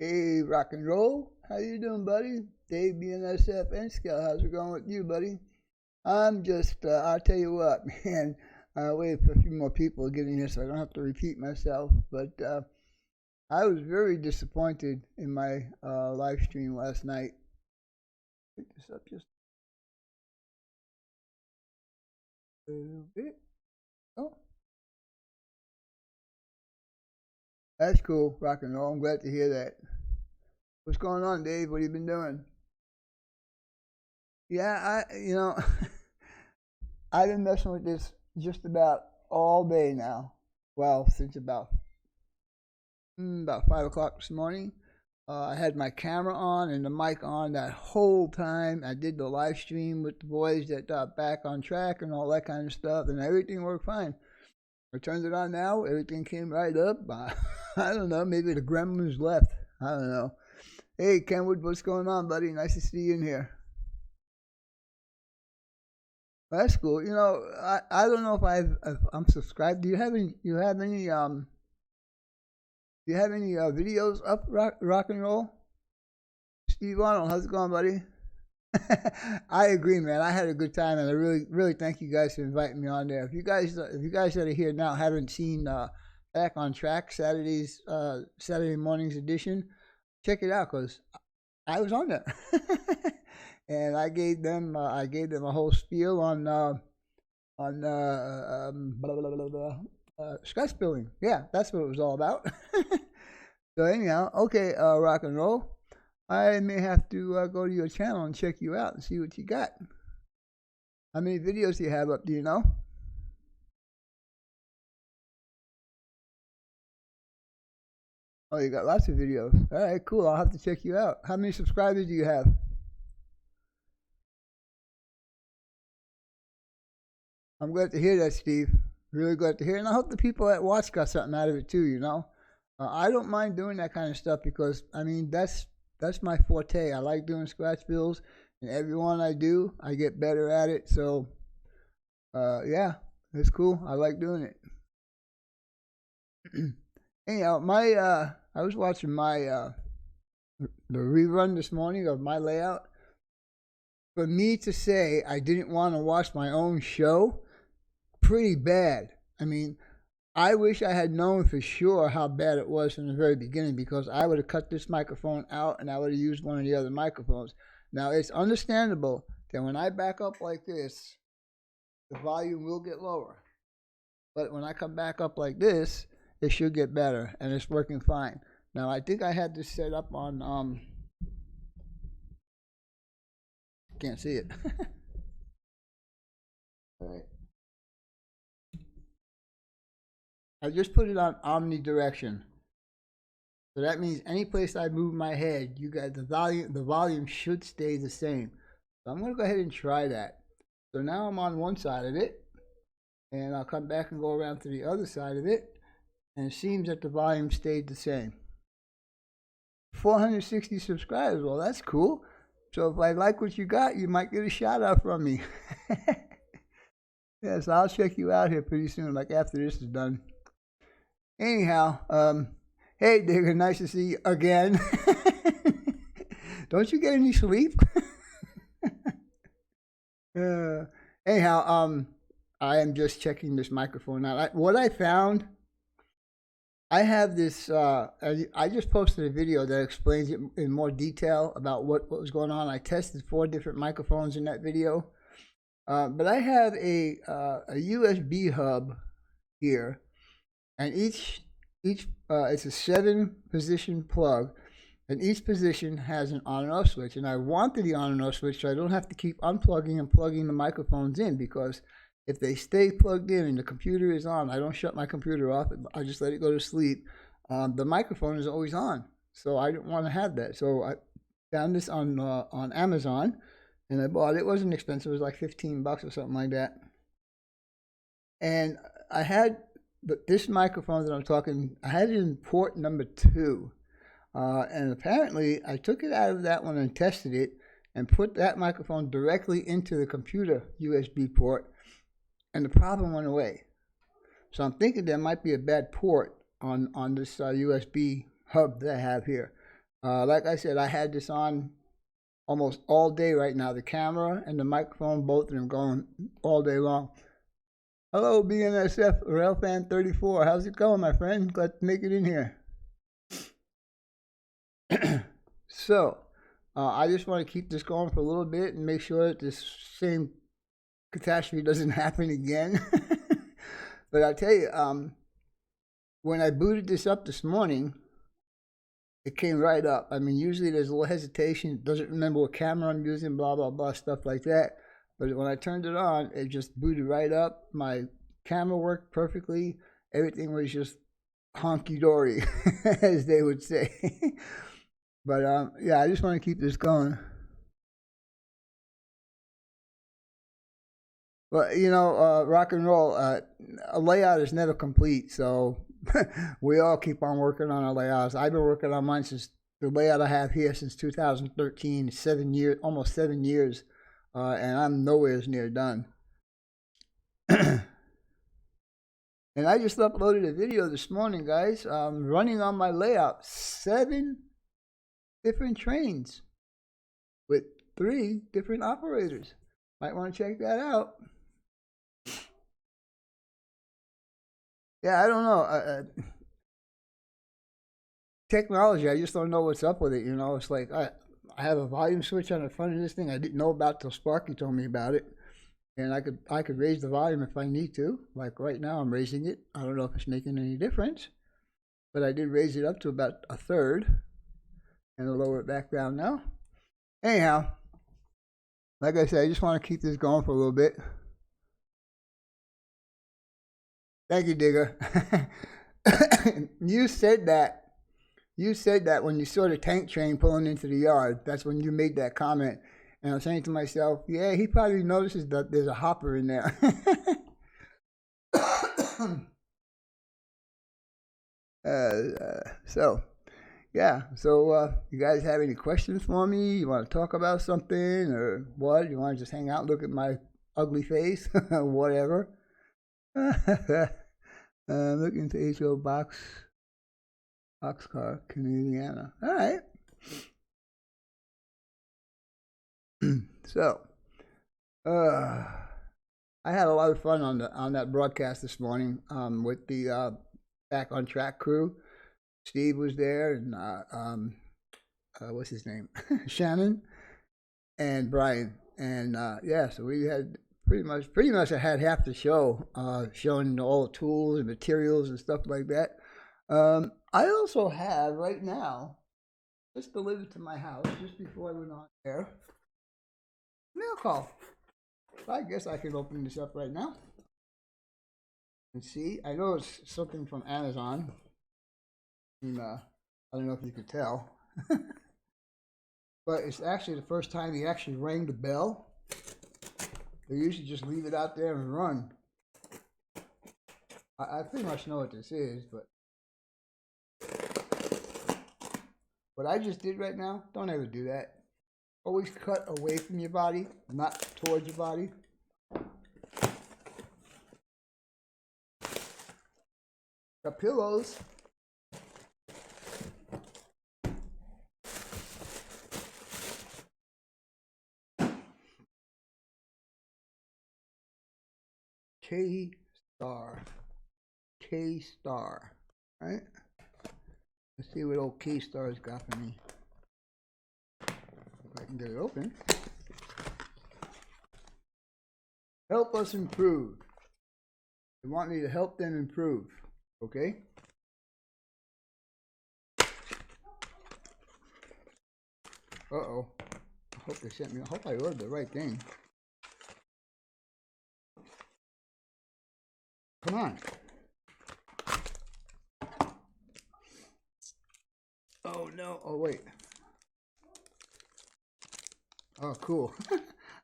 Hey, rock and roll. How you doing, buddy? Dave, BNSF, and Scout. How's it going with you, buddy? I'm just, I'll tell you what, man. Wait for a few more people to get in here so I don't have to repeat myself. But I was very disappointed in my live stream last night. Pick this up just a little bit. Oh, that's cool, rock and roll. I'm glad to hear that. What's going on, Dave? What have you been doing? Yeah, I've been messing with this just about all day now. Well, since about 5 o'clock this morning. I had my camera on and the mic on that whole time. I did the live stream with the boys that got back on track and all that kind of stuff, and everything worked fine. I turned it on now. Everything came right up. I don't know. Maybe the gremlins left. I don't know. Hey, Kenwood, what's going on, buddy? Nice to see you in here. That's cool. I don't know if I'm subscribed. Do you have any videos up, rock and roll? Steve Arnold, how's it going, buddy? I agree, man. I had a good time, and I really thank you guys for inviting me on there. If you guys that are here now haven't seen Back on Track Saturday mornings edition, check it out because I was on there, and I gave them a whole spiel on stress billing. Yeah, that's what it was all about. So anyhow, okay, rock and roll. I may have to go to your channel and check you out and see what you got. How many videos do you have up? Do you know? Oh, you got lots of videos. All right, cool. I'll have to check you out. How many subscribers do you have? I'm glad to hear that, Steve. Really glad to hear it. And I hope the people that watch got something out of it too, I don't mind doing that kind of stuff because, I mean, that's my forte. I like doing scratch bills, and every one I do, I get better at it. So, yeah, it's cool. I like doing it. Anyhow, I was watching the rerun this morning of my layout. For me to say I didn't want to watch my own show, pretty bad. I mean, I wish I had known for sure how bad it was from the very beginning, because I would have cut this microphone out and I would have used one of the other microphones. Now, it's understandable that when I back up like this, the volume will get lower. But when I come back up like this, it should get better, and it's working fine. Now, I think I had this set up on, can't see it. All right. I just put it on omnidirection. So that means any place I move my head, you got the volume should stay the same. So I'm gonna go ahead and try that. So now I'm on one side of it, and I'll come back and go around to the other side of it, and it seems that the volume stayed the same. 460 subscribers, well, that's cool. So if I like what you got, you might get a shout out from me. Yes, I'll check you out here pretty soon, like after this is done. Anyhow, hey, Digger, nice to see you again. Don't you get any sleep? Anyhow, I am just checking this microphone out. What I found, I have this, I just posted a video that explains it in more detail about what was going on. I tested 4 different microphones in that video. But I have a USB hub here, and it's a 7-position plug, and each position has an on and off switch. And I wanted the on and off switch so I don't have to keep unplugging and plugging the microphones in, because if they stay plugged in and the computer is on, I don't shut my computer off. I just let it go to sleep. The microphone is always on, so I didn't want to have that. So I found this on Amazon, and I bought it. It wasn't expensive. It was like $15 or something like that. And I had this microphone that I'm talking, I had it in port number 2. And apparently I took it out of that one and tested it and put that microphone directly into the computer USB port, and the problem went away. So I'm thinking there might be a bad port on this USB hub that I have here. Like I said, I had this on almost all day right now. The camera and the microphone, both of them going all day long. Hello, BNSF Rail Fan 34. How's it going, my friend? Glad to make it in here. So, I just want to keep this going for a little bit and make sure that this same catastrophe doesn't happen again. But I'll tell you, when I booted this up this morning, it came right up. I mean, usually there's a little hesitation. It doesn't remember what camera I'm using, blah, blah, blah, stuff like that. But when I turned it on, it just booted right up. My camera worked perfectly. Everything was just honky-dory, as they would say. But, yeah, I just want to keep this going. But, you know, rock and roll, a layout is never complete. So we all keep on working on our layouts. I've been working on mine since the layout I have here since 2013, 7 years, almost 7 years. And I'm nowhere near done. And I just uploaded a video this morning, guys, running on my layout. 7 different trains with 3 different operators. Might want to check that out. Yeah, I don't know. Technology, I just don't know what's up with it. You know, it's like I have a volume switch on the front of this thing I didn't know about till Sparky told me about it. And I could raise the volume if I need to. Like right now I'm raising it. I don't know if it's making any difference. But I did raise it up to about 1/3. And I'll lower it back down now. Anyhow, like I said, I just want to keep this going for a little bit. Thank you, Digger. You said that. You said that when you saw the tank train pulling into the yard. That's when you made that comment. And I was saying to myself, yeah, he probably notices that there's a hopper in there. So, yeah. So, you guys have any questions for me? You want to talk about something or what? You want to just hang out and look at my ugly face? Whatever. Looking to HO Boxcar, Indiana. All right. So, I had a lot of fun on that broadcast this morning with the Back on Track crew. Steve was there, and what's his name, Shannon, and Brian, and yeah. So we had pretty much I had half the show showing all the tools and materials and stuff like that. I also have right now, just delivered to my house just before I went on air, mail call. So I guess I can open this up right now and see. I know it's something from Amazon. And, I don't know if you could tell, but it's actually the first time he actually rang the bell. They usually just leave it out there and run. I pretty much know what this is, but what I just did right now, don't ever do that. Always cut away from your body, not towards your body. Got pillows. K-Star, right? Let's see what old K-Star's got for me. If I can get it open. Help us improve. They want me to help them improve, okay? Uh-oh. I hope they sent me, I hope I ordered the right thing. Come on. Oh no, oh wait. Oh cool.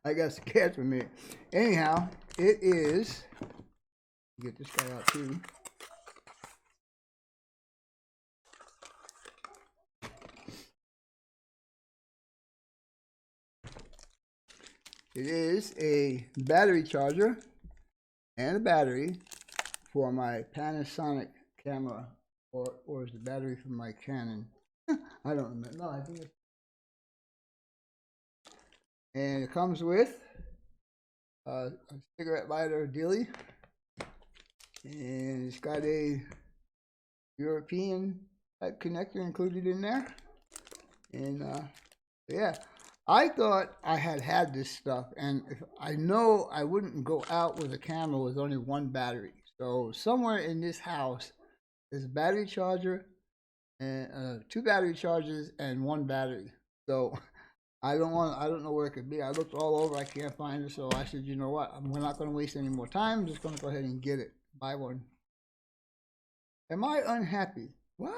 I got scared for me. Anyhow, it is, get this guy out too. It is a battery charger and a battery for my Panasonic camera, or is the battery from my Canon. I don't remember. No, I think it's. And it comes with a cigarette lighter dealie. And it's got a European type connector included in there. And yeah, I thought I had this stuff, and if I know I wouldn't go out with a camera with only one battery. So somewhere in this house there's a battery charger and two battery chargers and one battery. So I don't know where it could be. I looked all over, I can't find it. So I said, you know what? We're not going to waste any more time. I'm just going to go ahead and get it. Buy one. Am I unhappy? What?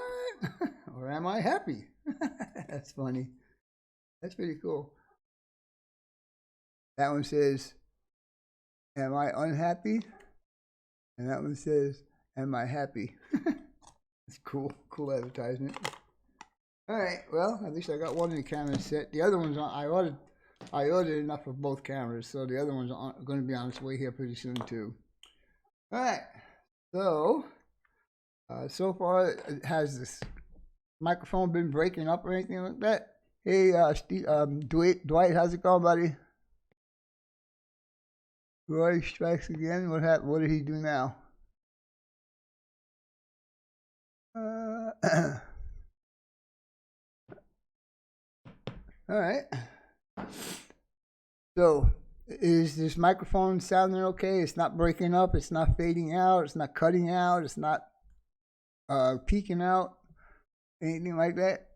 Or am I happy? That's funny. That's pretty cool. That one says, am I unhappy? And that one says, am I happy? It's cool. Cool advertisement. All right. Well, at least I got one of the cameras set. The other ones, I ordered enough of both cameras, so the other ones are going to be on its way here pretty soon too. All right. So, so far, has this microphone been breaking up or anything like that? Hey, Steve, Dwight, how's it going, buddy? Roy strikes again. What happened? What did he do now? All right. So, is this microphone sounding okay? It's not breaking up. It's not fading out. It's not cutting out. It's not peaking out. Anything like that?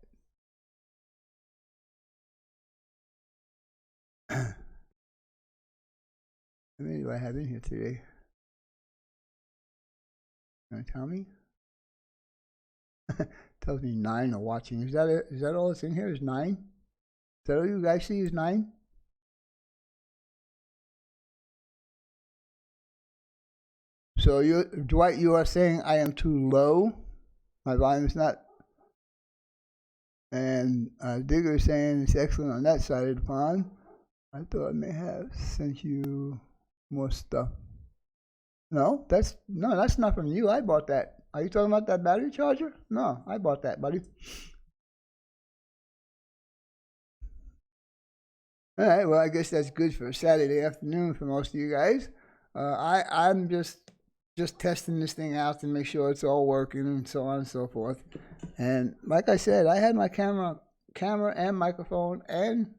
How many do I have in here today? Can you tell me? Tells me 9 are watching. Is that it? Is that all that's in here? Is 9? Is that all you guys see? Is 9? So you, Dwight, you are saying I am too low. My volume is not. And Digger is saying it's excellent on that side of the pond. I thought I may have sent you more stuff. No, that's not from you. I bought that. Are you talking about that battery charger? No, I bought that, buddy. All right. Well, I guess that's good for a Saturday afternoon for most of you guys. I'm just testing this thing out to make sure it's all working and so on and so forth. And like I said, I had my camera and microphone and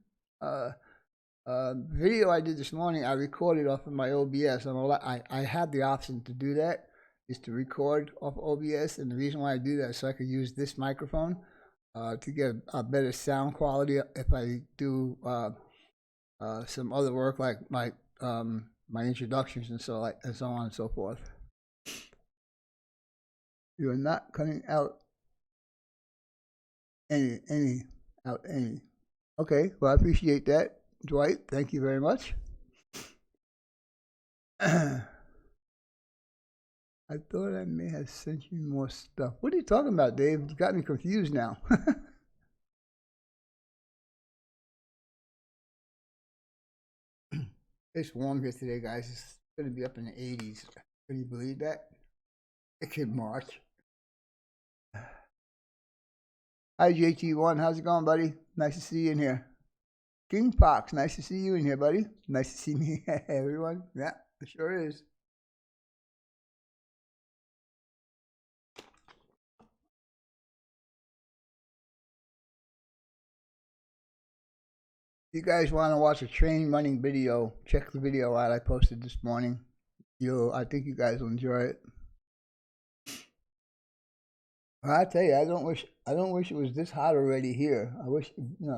video I did this morning. I recorded off of my OBS, and I had the option to do that, is to record off OBS. And the reason why I do that is so I could use this microphone to get a better sound quality if I do some other work like my introductions and so on and so forth. You are not cutting out any. Okay, well, I appreciate that, Dwight. Thank you very much. I thought I may have sent you more stuff. What are you talking about, Dave? You got me confused now. It's warm here today, guys. It's going to be up in the 80s. Can you believe that? It could March. Hi, JT1. How's it going, buddy? Nice to see you in here. King Fox, nice to see you in here, buddy. Nice to see me, everyone. Yeah, it sure is. If you guys want to watch a train running video, check the video out I posted this morning. I think you guys will enjoy it. I tell you, I don't wish it was this hot already here. I wish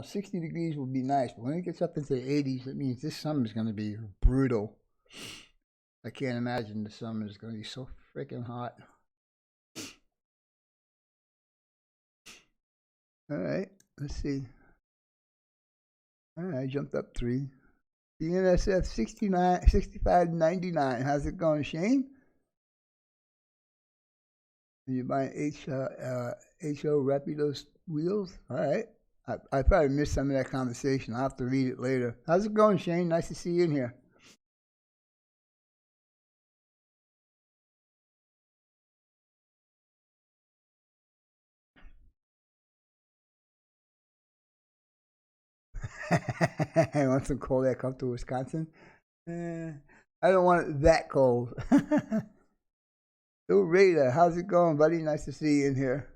60 degrees would be nice, but when it gets up into the 80s, it means this summer is going to be brutal. I can't imagine the summer is going to be so freaking hot. All right, let's see. All right, I jumped up 3. The NSF 65.99. How's it going, Shane? And you buying HO Rapidos wheels? All right. I probably missed some of that conversation. I'll have to read it later. How's it going, Shane? Nice to see you in here. I want some cold air come to Wisconsin. I don't want it that cold. So Rita, how's it going, buddy? Nice to see you in here.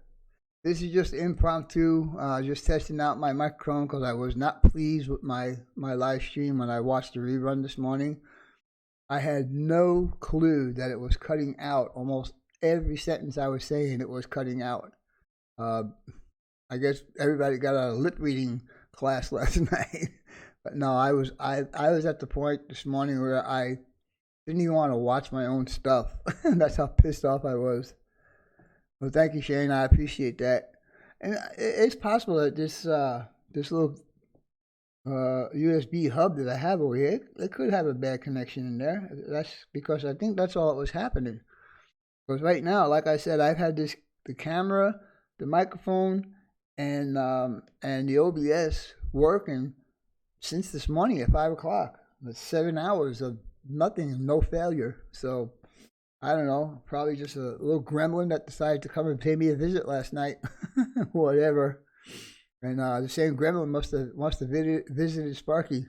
This is just impromptu, just testing out my microphone because I was not pleased with my live stream when I watched the rerun this morning. I had no clue that it was cutting out. Almost every sentence I was saying, it was cutting out. I guess everybody got out of lip reading class last night. But no, I was at the point this morning where I didn't even want to watch my own stuff. That's how pissed off I was. Well, thank you, Shane. I appreciate that. And it's possible that this little USB hub that I have over here, it could have a bad connection in there. That's because I think that's all that was happening. Because right now, like I said, I've had the camera, the microphone, and the OBS working since this morning at 5 o'clock. That's 7 hours of nothing, no failure. So I don't know, probably just a little gremlin that decided to come and pay me a visit last night. Whatever. And the same gremlin must have visited Sparky.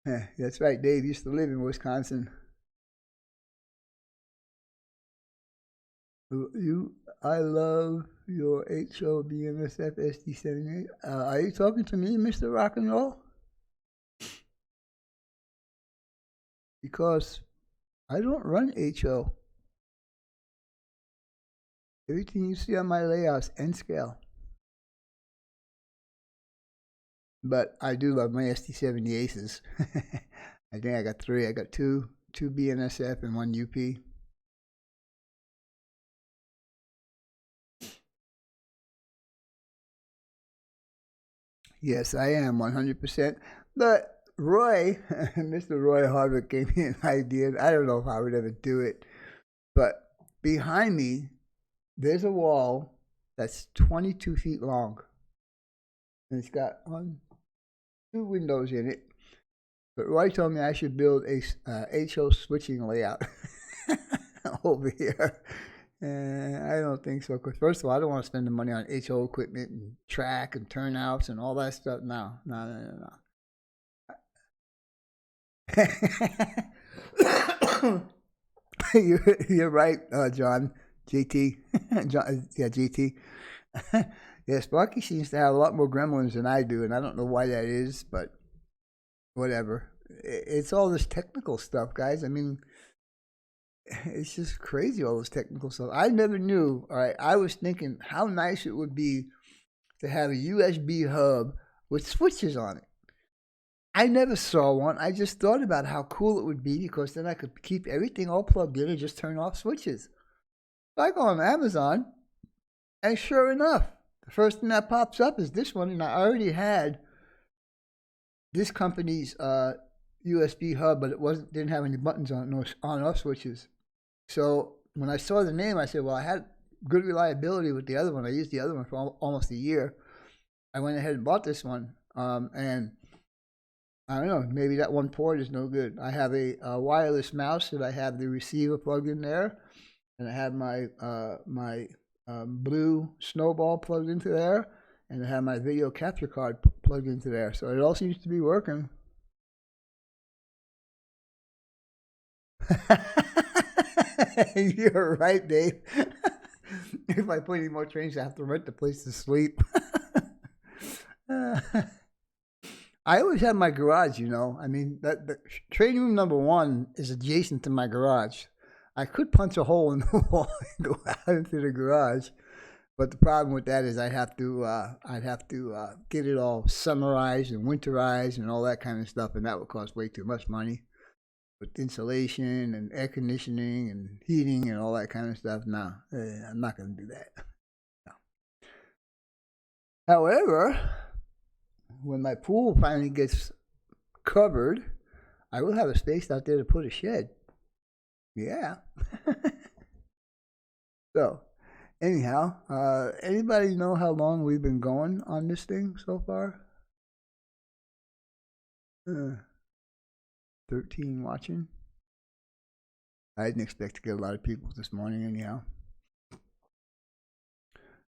Yeah, that's right. Dave used to live in Wisconsin. I love your HO BMSF SD78. Are you talking to me, Mr. Rock and Roll? Because I don't run HO. Everything you see on my layout's N scale. But I do love my SD70 Aces. I think I got 3. I got two BNSF and 1 UP. Yes, I am 100%. But Roy, Mr. Roy Harvick gave me an idea. I don't know if I would ever do it. But behind me, there's a wall that's 22 feet long. And it's got 2 windows in it. But Roy told me I should build a HO switching layout over here. And I don't think so. Because first of all, I don't want to spend the money on HO equipment and track and turnouts and all that stuff. No. You're right, John. JT. Yeah, JT. Yeah, Sparky seems to have a lot more gremlins than I do, and I don't know why that is, but whatever. It's all this technical stuff, guys. I mean, it's just crazy, all this technical stuff. I never knew, all right, I was thinking how nice it would be to have a USB hub with switches on it. I never saw one. I just thought about how cool it would be because then I could keep everything all plugged in and just turn off switches. So I go on Amazon, and sure enough, the first thing that pops up is this one, and I already had this company's USB hub, but it didn't have any buttons on-off switches. So when I saw the name, I said, well, I had good reliability with the other one. I used the other one for almost a year. I went ahead and bought this one, and I don't know, maybe that one port is no good. I have a wireless mouse that I have the receiver plugged in there, and I have my blue snowball plugged into there, and I have my video capture card plugged into there. So it all seems to be working. You're right, Dave. If I put any more trains, I have to rent the place to sleep. I always have my garage, you know. I mean, the training room number 1 is adjacent to my garage. I could punch a hole in the wall and go out into the garage, but the problem with that is I'd have to get it all summerized and winterized and all that kind of stuff, and that would cost way too much money with insulation and air conditioning and heating and all that kind of stuff. No, I'm not going to do that. No. However, when my pool finally gets covered, I will have a space out there to put a shed. Yeah. So, anyhow, anybody know how long we've been going on this thing so far? 13 watching. I didn't expect to get a lot of people this morning anyhow.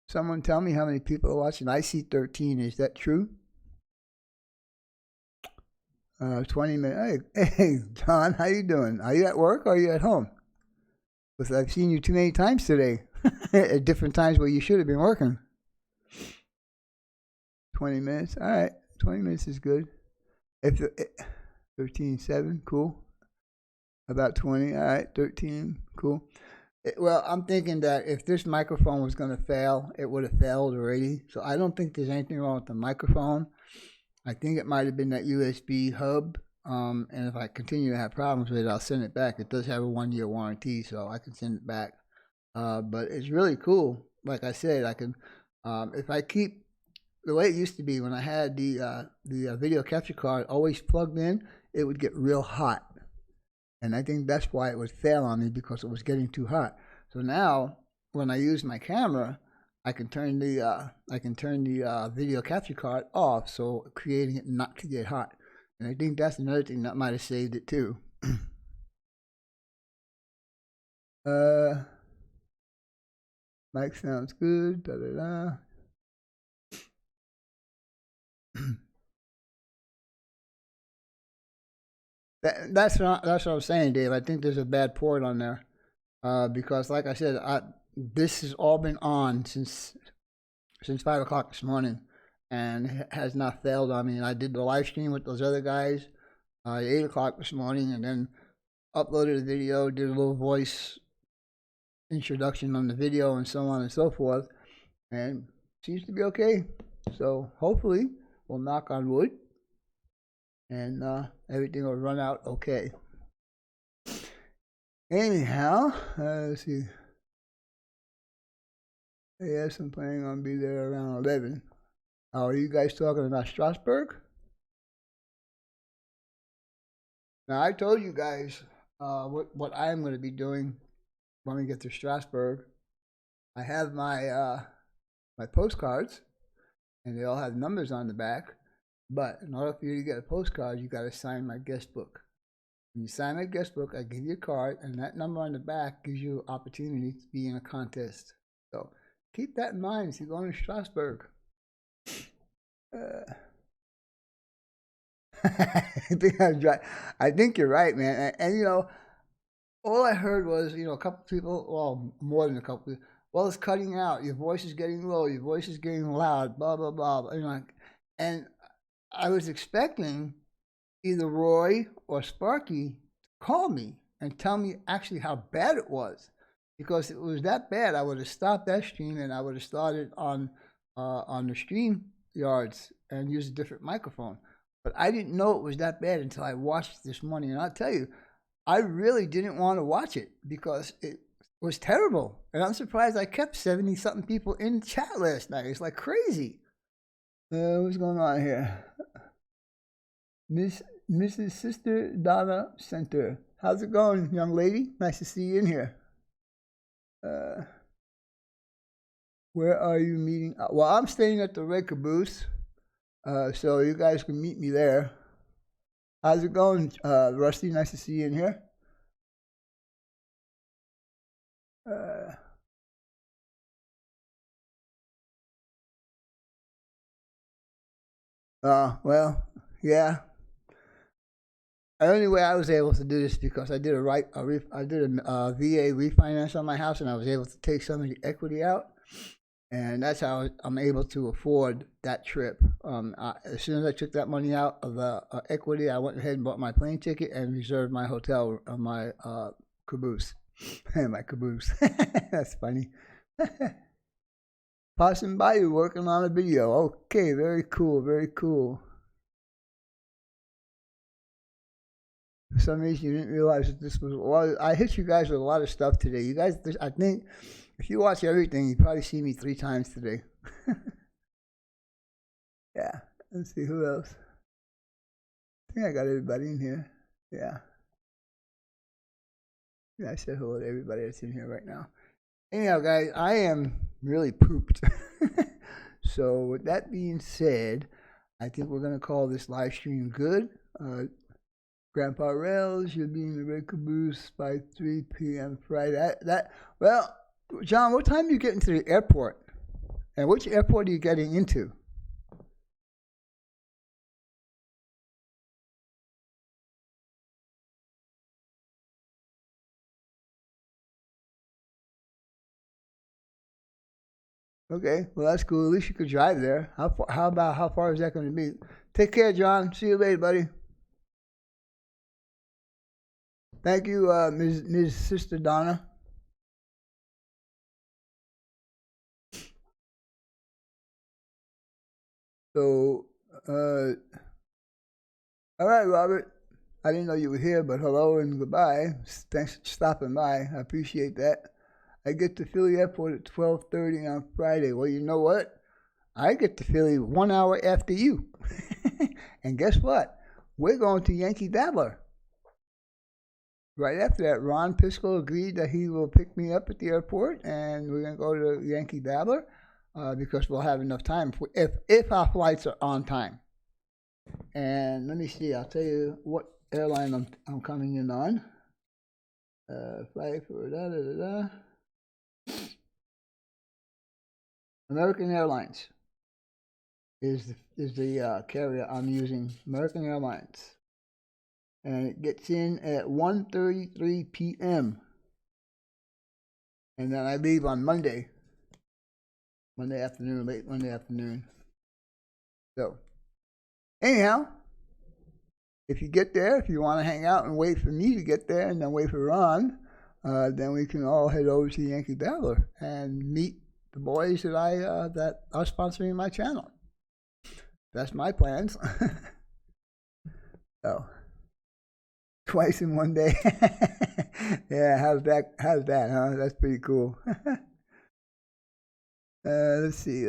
Someone tell me how many people are watching. I see 13. Is that true? 20 minutes. Hey, John, how you doing? Are you at work or are you at home? Because I've seen you too many times today. At different times where you should have been working. 20 minutes. All right. 20 minutes is good. If 13.7, cool. About 20. All right. 13, cool. Well, I'm thinking that if this microphone was going to fail, it would have failed already. So I don't think there's anything wrong with the microphone. I think it might have been that USB hub. And if I continue to have problems with it, I'll send it back. It does have a 1-year warranty, so I can send it back. But it's really cool. Like I said, I can, if I keep the way it used to be when I had the video capture card always plugged in, it would get real hot. And I think that's why it would fail on me, because it was getting too hot. So now, when I use my camera, I can turn the video capture card off, so creating it not to get hot. And I think that's another thing that might have saved it too. Mic sounds good. Da da da. That's what I'm saying, Dave. I think there's a bad port on there, because, like I said, this has all been on since 5 o'clock this morning, and it has not failed on me. And I did the live stream with those other guys at 8 o'clock this morning, and then uploaded a video, did a little voice introduction on the video, and so on and so forth, and seems to be okay. So hopefully, we'll knock on wood, and everything will run out okay. Anyhow, let's see. Yes, I'm planning on be there around 11. Oh, are you guys talking about Strasbourg? Now, I told you guys what I'm going to be doing when we get to Strasbourg. I have my my postcards, and they all have numbers on the back. But in order for you to get a postcard, you got to sign my guest book. When you sign my guest book, I give you a card, and that number on the back gives you an opportunity to be in a contest. So keep that in mind if you're going to Strasbourg. I think you're right, man. And you know, all I heard was, a couple people, well, more than a couple people, well, it's cutting out. Your voice is getting low. Your voice is getting loud. Blah blah blah. And I was expecting either Roy or Sparky to call me and tell me actually how bad it was. Because if it was that bad, I would have stopped that stream and I would have started on the stream yards and used a different microphone. But I didn't know it was that bad until I watched it this morning. And I'll tell you, I really didn't want to watch it because it was terrible. And I'm surprised I kept 70-something people in the chat last night. It's like crazy. What's going on here? Mrs. Sister Donna Center. How's it going, young lady? Nice to see you in here. Where are you meeting? Well, I'm staying at the Red Caboose, so you guys can meet me there. How's it going, Rusty? Nice to see you in here. Well, yeah. The only way I was able to do this because I did a VA refinance on my house, and I was able to take some of the equity out, and that's how I'm able to afford that trip. As soon as I took that money out of the equity, I went ahead and bought my plane ticket and reserved my hotel, my caboose, my caboose. That's funny. Passing by you working on a video. Okay, very cool, very cool. For some reason, you didn't realize that this was. Well, I hit you guys with a lot of stuff today. You guys, I think, if you watch everything, you probably see me 3 times today. Yeah. Let's see who else. I think I got everybody in here. Yeah. Yeah, I said hello to everybody that's in here right now. Anyhow, guys, I am really pooped. So, with that being said, I think we're gonna call this live stream good. Grandpa Rails, you'll be in the Red Caboose by 3 p.m. Friday. Well, John, what time are you getting to the airport? And which airport are you getting into? Okay, well that's cool. At least you could drive there. How far is that going to be? Take care, John. See you later, buddy. Thank you, Ms. Sister Donna. So, all right, Robert. I didn't know you were here, but hello and goodbye. Thanks for stopping by. I appreciate that. I get to Philly Airport at 12:30 on Friday. Well, you know what? I get to Philly 1 hour after you. And guess what? We're going to Yankee Dabbler. Right after that, Ron Pisco agreed that he will pick me up at the airport, and we're going to go to Yankee Dabbler because we'll have enough time if our flights are on time. And let me see. I'll tell you what airline I'm coming in on. Flight for American Airlines is the carrier I'm using. American Airlines. And it gets in at 1:33 p.m. And then I leave on Monday afternoon, late Monday afternoon. So, anyhow, if you get there, if you want to hang out and wait for me to get there and then wait for Ron, then we can all head over to Yankee Dabbler and meet the boys that are sponsoring my channel. That's my plans. So. Twice in one day. Yeah, how's that, huh? That's pretty cool. Let's see.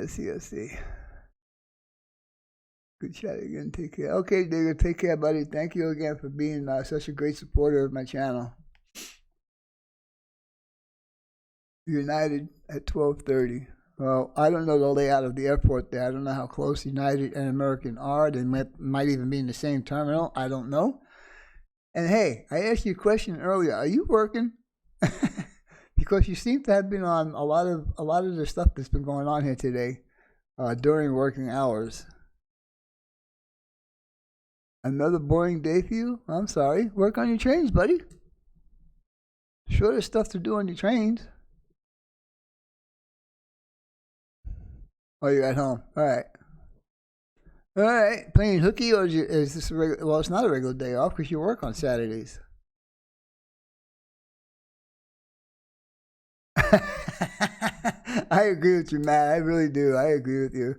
Good chat again. Take care. Okay, Digger, take care, buddy. Thank you again for being such a great supporter of my channel. United at 12:30. Well, I don't know the layout of the airport there. I don't know how close United and American are. They might even be in the same terminal. I don't know. And hey, I asked you a question earlier. Are you working? Because you seem to have been on a lot of the stuff that's been going on here today during working hours. Another boring day for you? I'm sorry. Work on your trains, buddy. Sure, there's stuff to do on your trains. Oh, you're at home. All right. All right, playing hooky, or is this a regular? Well, it's not a regular day off because you work on Saturdays. I agree with you, Matt. I really do. I agree with you.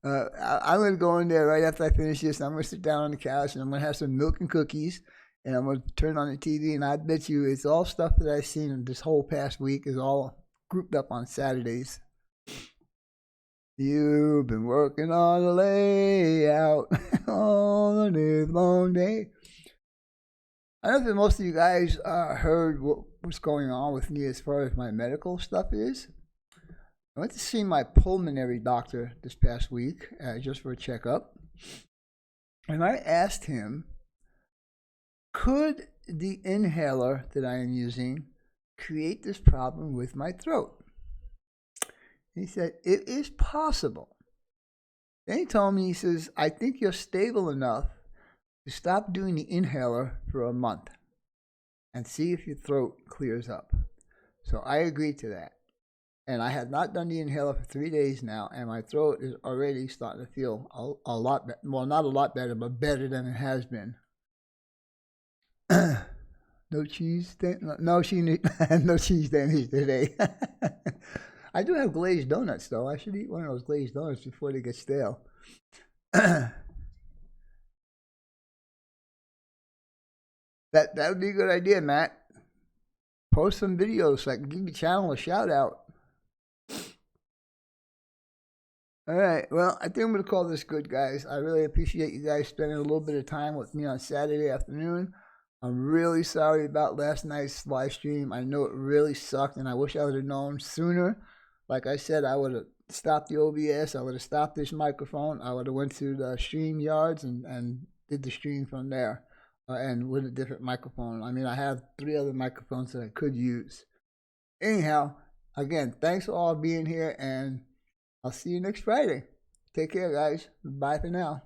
I'm going to go in there right after I finish this. I'm going to sit down on the couch and I'm going to have some milk and cookies. And I'm going to turn on the TV. And I bet you it's all stuff that I've seen this whole past week is all grouped up on Saturdays. You've been working on a layout all the long day. I don't know if most of you guys heard what's going on with me as far as my medical stuff is. I went to see my pulmonary doctor this past week just for a checkup. And I asked him, could the inhaler that I am using create this problem with my throat? He said, it is possible. Then he told me, he says, I think you're stable enough to stop doing the inhaler for a month and see if your throat clears up. So I agreed to that. And I had not done the inhaler for 3 days now, and my throat is already starting to feel a lot better. Well, not a lot better, but better than it has been. No cheese, no cheese sandwich today. I do have glazed donuts, though. I should eat one of those glazed donuts before they get stale. That would be a good idea, Matt. Post some videos so I can give your channel a shout out. All right. Well, I think I'm going to call this good, guys. I really appreciate you guys spending a little bit of time with me on Saturday afternoon. I'm really sorry about last night's live stream. I know it really sucked, and I wish I would have known sooner. Like I said, I would have stopped the OBS. I would have stopped this microphone. I would have went to the stream yards and did the stream from there and with a different microphone. I mean, I have 3 other microphones that I could use. Anyhow, again, thanks for all being here, and I'll see you next Friday. Take care, guys. Bye for now.